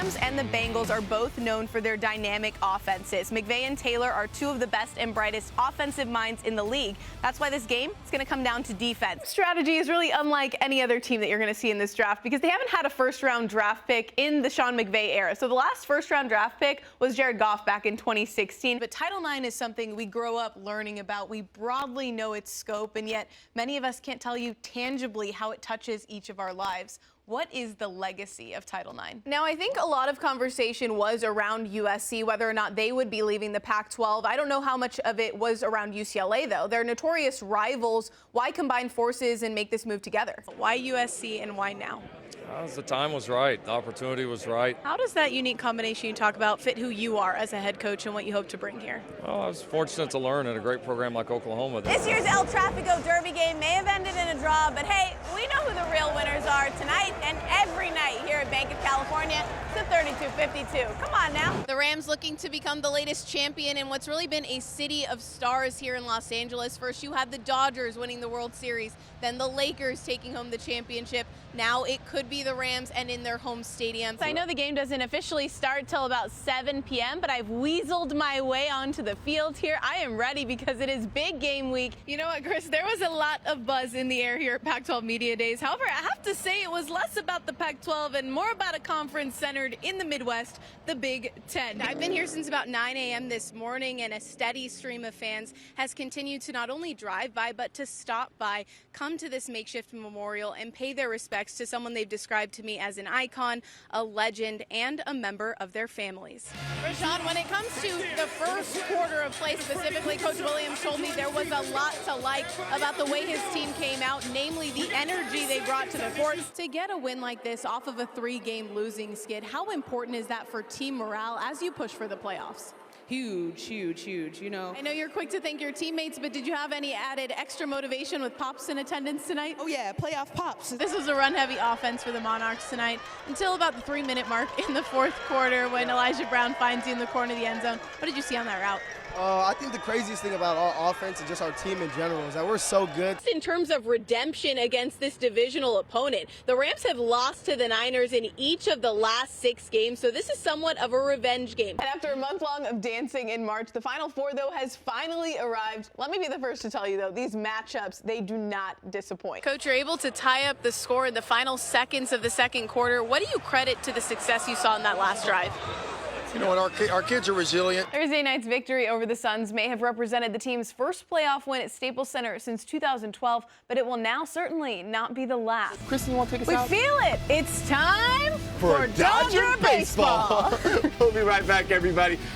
Rams and the Bengals are both known for their dynamic offenses. McVay and Taylor are two of the best and brightest offensive minds in the league. That's why this game is going to come down to defense. Strategy is really unlike any other team that you're going to see in this draft because they haven't had a first-round draft pick in the Sean McVay era. So the last first-round draft pick was Jared Goff back in 2016. But Title IX is something we grow up learning about. We broadly know its scope, and yet many of us can't tell you tangibly how it touches each of our lives. What is the legacy of Title IX? Now, I think a lot of conversation was around USC, whether or not they would be leaving the Pac-12. I don't know how much of it was around UCLA, though. They're notorious rivals. Why combine forces and make this move together? Why USC and why now? The time was right. The opportunity was right. How does that unique combination you talk about fit who you are as a head coach and what you hope to bring here? Well, I was fortunate to learn in a great program like Oklahoma. This year's El Tráfico Derby game may have ended in a draw, but hey, we know who the real winners are tonight and every night here at Bank of California. It's a 32-52. Come on now. The Rams looking to become the latest champion in what's really been a city of stars here in Los Angeles. First, you had the Dodgers winning the World Series, then the Lakers taking home the championship. Now it could be the Rams and in their home stadium. I know the game doesn't officially start till about 7 p.m., but I've weaseled my way onto the field here. I am ready because it is big game week. You know what, Chris? There was a lot of buzz in the air here at Pac-12 Media Days. However, I have to say it was less about the Pac-12 and more about a conference centered in the Midwest, the Big Ten. I've been here since about 9 a.m. this morning, and a steady stream of fans has continued to not only drive by, but to stop by, come to this makeshift memorial, and pay their respects to someone they've described to me as an icon, a legend, and a member of their families. Rashawn, when it comes to the first quarter of play specifically, Coach Williams told me there was a lot to like about the way his team came out, namely the energy they brought to the court. To get a win like this off of a 3-game losing skid, how important is that for team morale as you push for the playoffs? Huge, huge, huge, you know. I know you're quick to thank your teammates, but did you have any added extra motivation with Pops in attendance tonight? Oh yeah, playoff Pops. This was a run-heavy offense for the Monarchs tonight until about the 3-minute mark in the fourth quarter when Elijah Brown finds you in the corner of the end zone. What did you see on that route? I think the craziest thing about our offense and just our team in general is that we're so good. In terms of redemption against this divisional opponent, the Rams have lost to the Niners in each of the last 6 games, so this is somewhat of a revenge game. And after a month-long of dancing in March, the Final Four, though, has finally arrived. Let me be the first to tell you, though, these matchups, they do not disappoint. Coach, you're able to tie up the score in the final seconds of the second quarter. What do you credit to the success you saw in that last drive? You know what, our kids are resilient. Thursday night's victory over the Suns may have represented the team's first playoff win at Staples Center since 2012, but it will now certainly not be the last. Kristen, you want to take us out? We feel it. It's time for Dodger Baseball. We'll be right back, everybody.